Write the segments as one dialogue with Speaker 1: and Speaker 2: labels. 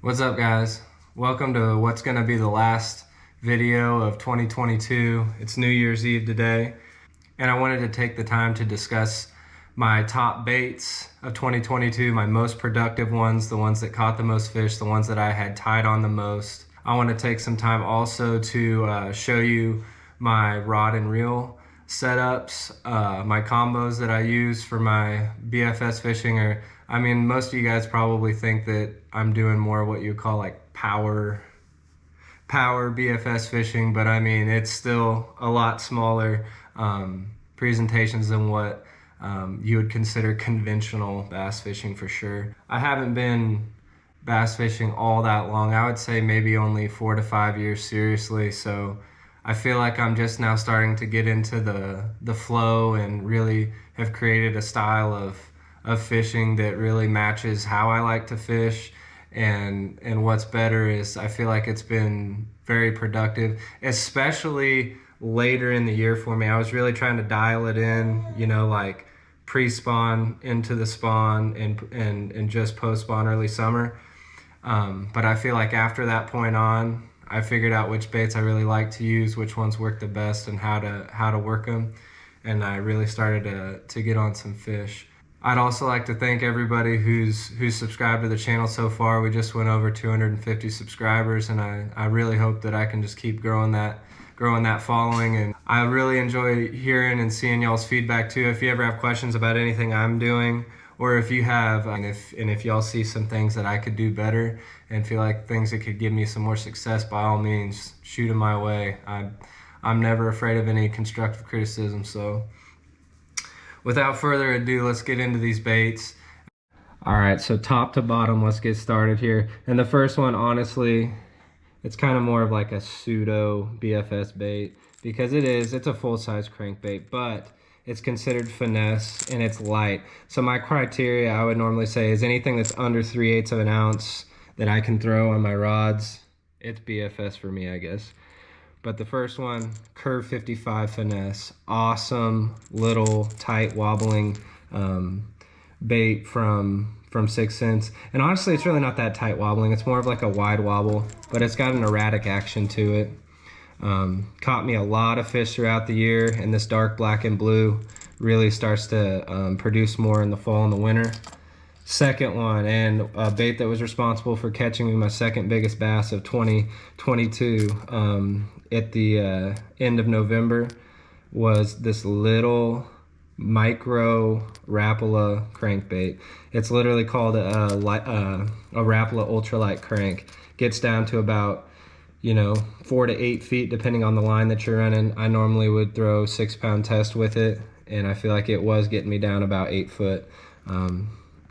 Speaker 1: What's up, guys? Welcome to what's going to be the last video of 2022. It's New Year's Eve today, and I wanted to take the time to discuss my top baits of 2022, my most productive ones, the ones that caught the most fish, the ones that I had tied on the most. I want to take some time also to show you my rod and reel setups, my combos that I use for my BFS fishing. Or I mean, most of you guys probably think that I'm doing more what you call like power BFS fishing, but I mean, it's still a lot smaller presentations than what you would consider conventional bass fishing for sure. I haven't been bass fishing all that long. I would say maybe only 4 to 5 years seriously. So I feel like I'm just now starting to get into the flow and really have created a style of fishing that really matches how I like to fish. And what's better is I feel like it's been very productive, especially later in the year for me. I was really trying to dial it in, like pre-spawn into the spawn and just post-spawn early summer. But I feel like after that point on, I figured out which baits I really like to use, which ones work the best, and how to work them. And I really started to get on some fish. I'd also like to thank everybody who's subscribed to the channel so far. We just went over 250 subscribers, and I really hope that I can just keep growing that following. And I really enjoy hearing and seeing y'all's feedback too. If you ever have questions about anything I'm doing, or if you have, and if y'all see some things that I could do better and feel like things that could give me some more success, by all means, shoot them my way. I'm never afraid of any constructive criticism. So without further ado, let's get into these baits. All right, so top to bottom, let's get started here. And the first one, honestly, it's kind of more of like a pseudo BFS bait, because it's a full-size crankbait, but it's considered finesse and it's light. So my criteria, I would normally say, is anything that's under 3/8 of an ounce that I can throw on my rods, it's BFS for me, I guess. But the first one, Curve 55 finesse, awesome little tight wobbling bait from 6 Cents. And honestly, it's really not that tight wobbling. It's more of like a wide wobble, but it's got an erratic action to it. Caught me a lot of fish throughout the year, and this dark black and blue really starts to produce more in the fall and the winter. Second one, and a bait that was responsible for catching me my second biggest bass of 2022 at the end of November, was this little micro Rapala crankbait. It's literally called a Rapala ultralight crank. Gets down to about 4 to 8 feet depending on the line that you're running. I normally would throw 6-pound test with it, and I feel like it was getting me down about 8 foot.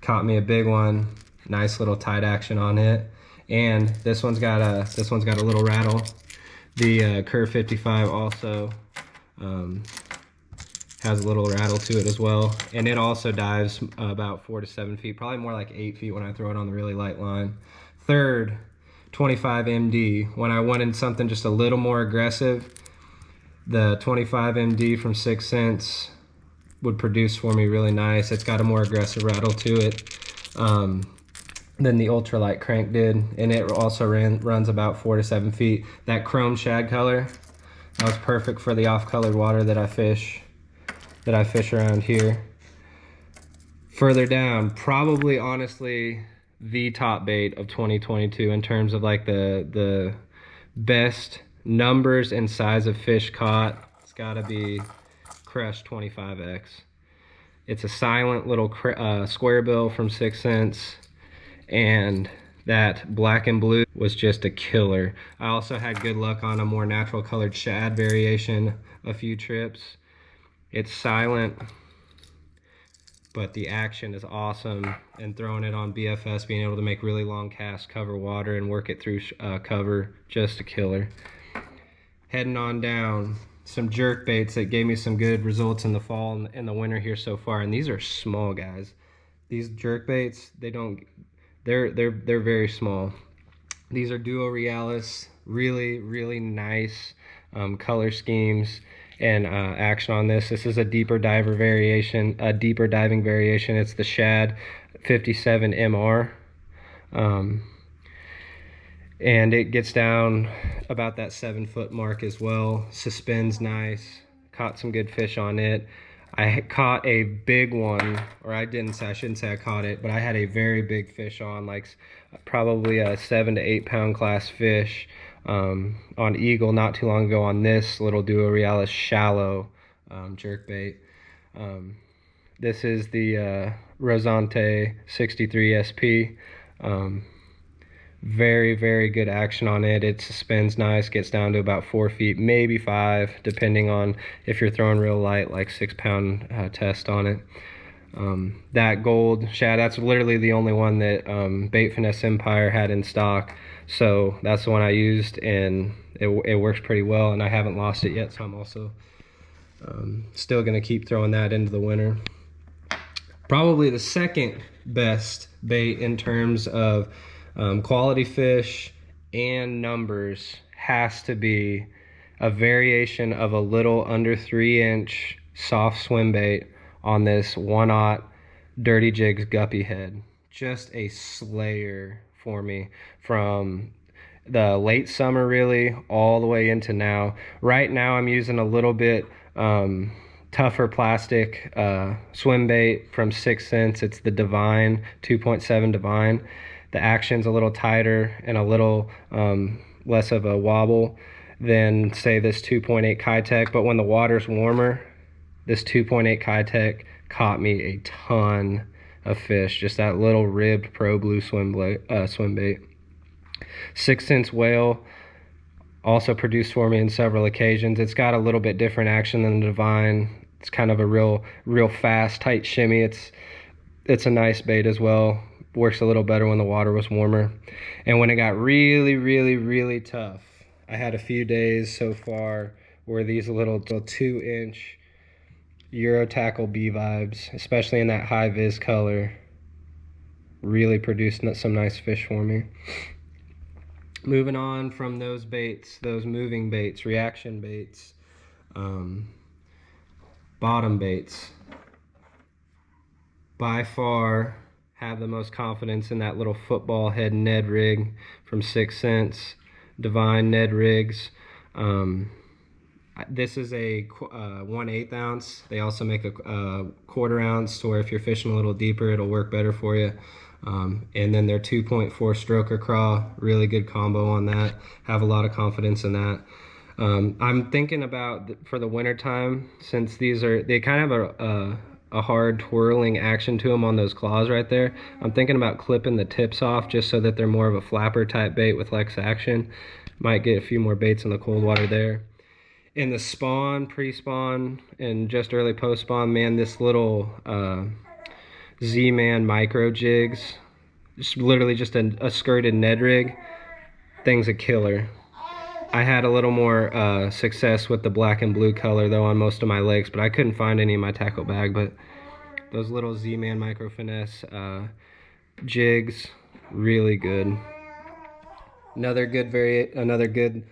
Speaker 1: Caught me a big one, nice little tight action on it. And this one's got a little rattle. The Curve 55 also has a little rattle to it as well, and it also dives about 4 to 7 feet, probably more like 8 feet when I throw it on the really light line. Third, 25 MD. When I wanted something just a little more aggressive, the 25 MD from 6 Cents would produce for me really nice. It's got a more aggressive rattle to it than the ultralight crank did, and it also runs about 4 to 7 feet. That chrome shad color, that was perfect for the off-colored water that I fish around here. Further down, probably honestly the top bait of 2022 in terms of like the best numbers and size of fish caught. It's got to be Crush 25X. It's a silent little square bill from 6 Cents, and that black and blue was just a killer. I also had good luck on a more natural colored shad variation a few trips. It's silent, but the action is awesome, and throwing it on BFS, being able to make really long casts, cover water, and work it through cover, just a killer. Heading on down, some jerk baits that gave me some good results in the fall and the winter here so far, and these are small, guys. These jerk baits, they're very small. These are Duo Realis, really nice color schemes and action on this. This is a deeper diving variation. It's the Shad 57 MR. and it gets down about that 7-foot mark as well. Suspends nice. Caught some good fish on it. I caught a big one, or I shouldn't say I caught it, but I had a very big fish on, like probably a 7 to 8 pound class fish on Eagle not too long ago on this little Duo-Realis shallow jerkbait. This is the Rosante 63 SP. Very, very good action on it. It suspends nice, gets down to about 4 feet, maybe 5, depending on if you're throwing real light, like 6 pound test on it. That gold shad, that's literally the only one that Bait Finesse Empire had in stock. So that's the one I used, and it works pretty well, and I haven't lost it yet, so I'm also still gonna keep throwing that into the winter. Probably the second best bait in terms of quality fish and numbers has to be a variation of a little under 3-inch soft swim bait on this 1/0 Dirty Jigs guppy head. Just a slayer for me from the late summer really all the way into now. Right now I'm using a little bit tougher plastic swim bait from 6th Sense. It's the Divine 2.7 Divine. The action's a little tighter and a little less of a wobble than say this 2.8 Kitech, but when the water's warmer, this 2.8 Kitech caught me a ton of fish. Just that little ribbed Pro Blue swim bait. 6th Sense Whale also produced for me in several occasions. It's got a little bit different action than the Divine. It's kind of a real fast, tight shimmy. It's a nice bait as well. Works a little better when the water was warmer. And when it got really, really, really tough, I had a few days so far where these little 2-inch Euro Tackle B vibes, especially in that high vis color, really produced some nice fish for me. Moving on from those baits, those moving baits, reaction baits, bottom baits. By far have the most confidence in that little football head Ned rig from 6th Sense, Divine Ned rigs. This is a 1/8 ounce. They also make a 1/4 ounce, to where if you're fishing a little deeper, it'll work better for you. And then their 2.4 stroker craw, really good combo on that. Have a lot of confidence in that. I'm thinking about for the winter time, since they kind of have a hard twirling action to them on those claws right there. I'm thinking about clipping the tips off just so that they're more of a flapper type bait with less action. Might get a few more baits in the cold water there. In the spawn, pre-spawn, and just early post-spawn, man, this little Z-Man micro jigs, literally just a skirted Ned rig, thing's a killer. I had a little more success with the black and blue color though on most of my legs, but I couldn't find any in my tackle bag. But those little Z-Man micro finesse jigs, really good. Another good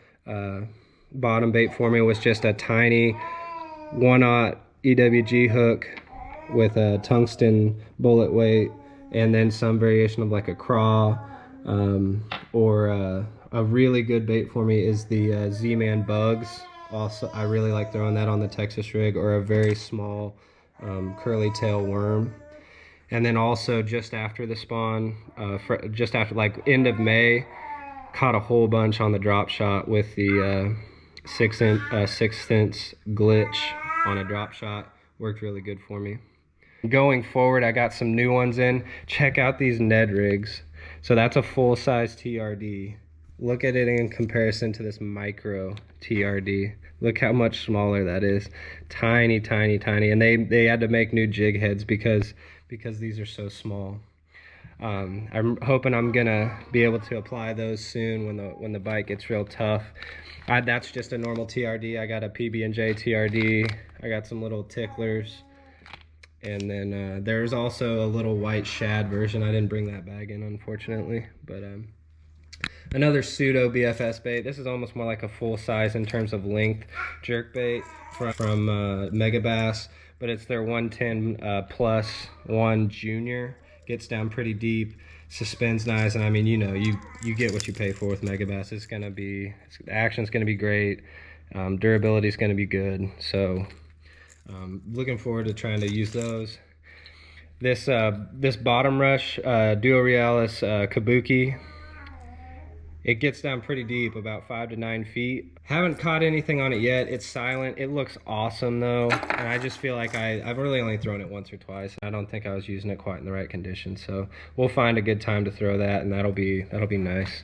Speaker 1: bottom bait for me was just a tiny 1/0 EWG hook with a tungsten bullet weight, and then some variation of like a craw, or a really good bait for me is the Z-Man Bugs. Also, I really like throwing that on the Texas rig, or a very small curly tail worm. And then also just after the spawn, just after like end of May, caught a whole bunch on the drop shot with the 6th Sense glitch on a drop shot. Worked really good for me. Going forward, I got some new ones in. Check out these Ned rigs. So that's a full-size TRD. Look at it in comparison to this micro TRD. Look how much smaller that is. Tiny, tiny, tiny. And they had to make new jig heads because these are so small. I'm hoping I'm gonna be able to apply those soon when the bite gets real tough. That's just a normal TRD. I got a PB&J TRD. I got some little ticklers. And then there's also a little white shad version. I didn't bring that bag in, unfortunately. But another pseudo BFS bait. This is almost more like a full size in terms of length jerk bait from Megabass, but it's their 110 plus 1 junior. Gets down pretty deep. suspends nice, and I mean, you know, you get what you pay for with Megabass. The action's gonna be great, durability is gonna be good. So looking forward to trying to use those. This bottom rush Duo Realis Kabuki, it gets down pretty deep, about 5 to 9 feet. Haven't caught anything on it yet. It's silent. It looks awesome though, and I just feel like I've really only thrown it once or twice. I don't think I was using it quite in the right condition, so we'll find a good time to throw that, and that'll be nice.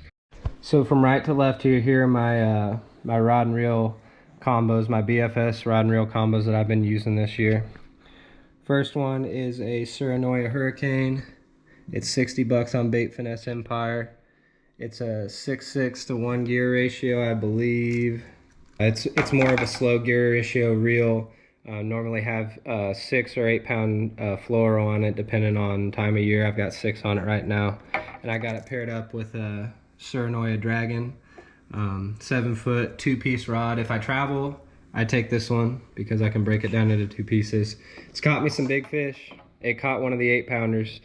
Speaker 1: So from right to left here are my my rod and reel combos, my BFS rod and reel combos that I've been using this year. First one is a Suranoia Hurricane. It's 60 bucks on Bait Finesse Empire. It's a 6:6 to 1 gear ratio, I believe. It's more of a slow gear ratio reel. Normally have 6 or 8 pound fluoro on it, depending on time of year. I've got 6 on it right now, and I got it paired up with a Suranoia Dragon, 7-foot 2-piece rod. If I travel, I take this one because I can break it down into 2 pieces. It's caught me some big fish. It caught one of the 8-pounders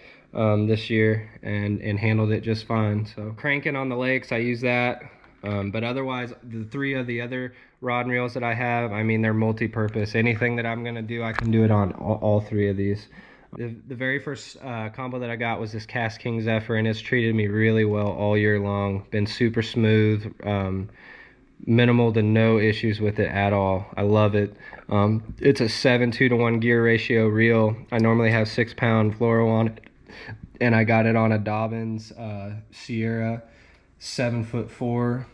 Speaker 1: this year and handled it just fine. So cranking on the lakes, I use that. But otherwise, the 3 of the other rod and reels that I have, I mean, they're multi-purpose. Anything that I'm gonna do, I can do it on all 3 of these. The very first combo that I got was this Cast King Zephyr, and it's treated me really well all year long. Been super smooth, minimal to no issues with it at all. I love it. It's a 7:2 to 1 gear ratio reel. I normally have 6 pound fluoro on it, and I got it on a Dobbins Sierra 7'4".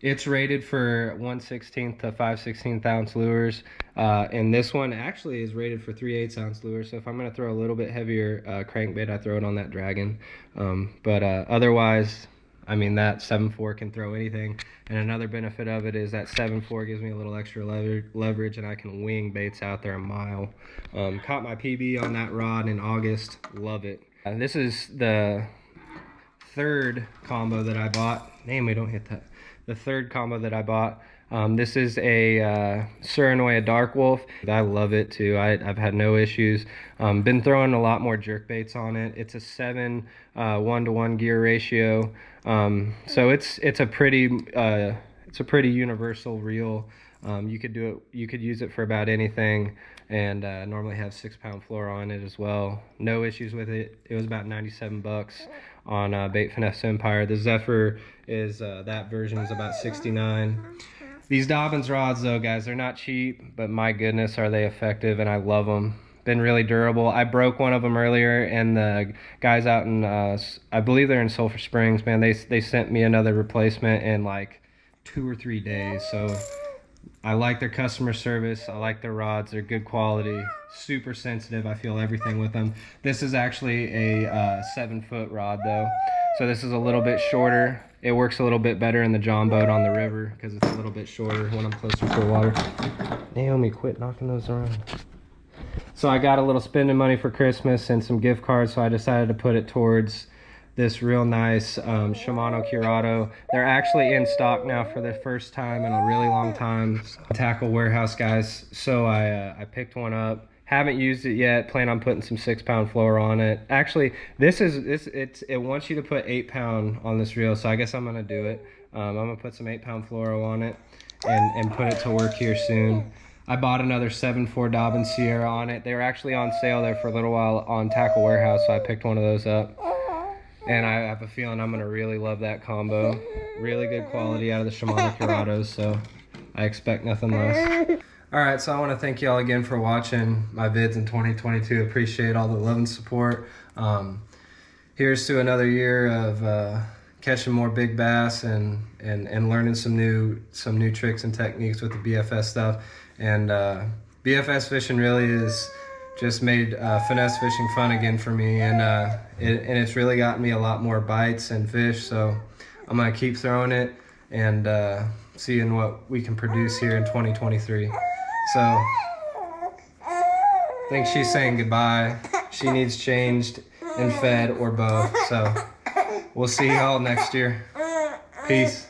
Speaker 1: It's rated for 1/16 to 5/16 ounce lures, and this one actually is rated for 3/8 ounce lures. So if I'm going to throw a little bit heavier crankbait, I throw it on that Dragon. But otherwise, I mean, that 7.4 can throw anything. And another benefit of it is that 7.4 gives me a little extra leverage, and I can wing baits out there a mile. Caught my PB on that rod in August. Love it. This is the 3rd combo that I bought. Name, we don't hit that. The 3rd combo that I bought. This is a Suranoia Dark Wolf. I love it too. I've had no issues. Been throwing a lot more jerk baits on it. It's a 7 1-to-1 gear ratio. So it's a pretty universal reel. You could use it for about anything, and normally have 6 pound fluoro on it as well. No issues with it. It was about 97 bucks on Bait Finesse Empire. The Zephyr is that version is about 69. These Dobbins rods though, guys, they're not cheap, but my goodness are they effective, and I love them. Been really durable. I broke one of them earlier, and the guys out in I believe they're in Sulphur Springs, man, they sent me another replacement in like 2 or 3 days. So I like their customer service. I like their rods. They're good quality, super sensitive. I feel everything with them. This is actually a 7-foot rod though, so this is a little bit shorter. It works a little bit better in the John boat on the river because it's a little bit shorter when I'm closer to the water. Naomi, quit knocking those around. So I got a little spending money for Christmas and some gift cards, so I decided to put it towards this real nice Shimano Curado. They're actually in stock now for the first time in a really long time. Tackle Warehouse, guys. So I picked one up. Haven't used it yet. Plan on putting some 6 pound fluoro on it. Actually, it wants you to put 8 pound on this reel, so I guess I'm gonna do it. I'm gonna put some 8 pound fluoro on it and put it to work here soon. I bought another 7.4 Dobbins Sierra on it. They were actually on sale there for a little while on Tackle Warehouse, so I picked one of those up. And I have a feeling I'm gonna really love that combo. Really good quality out of the Shimano Curados, so I expect nothing less. All right, so I want to thank you all again for watching my vids in 2022. Appreciate all the love and support. Here's to another year of catching more big bass and learning some new tricks and techniques with the BFS stuff. And BFS fishing really is just made finesse fishing fun again for me, and it's really gotten me a lot more bites and fish. So I'm gonna keep throwing it and seeing what we can produce here in 2023. So I think she's saying goodbye. She needs changed and fed or both. So we'll see y'all next year. Peace.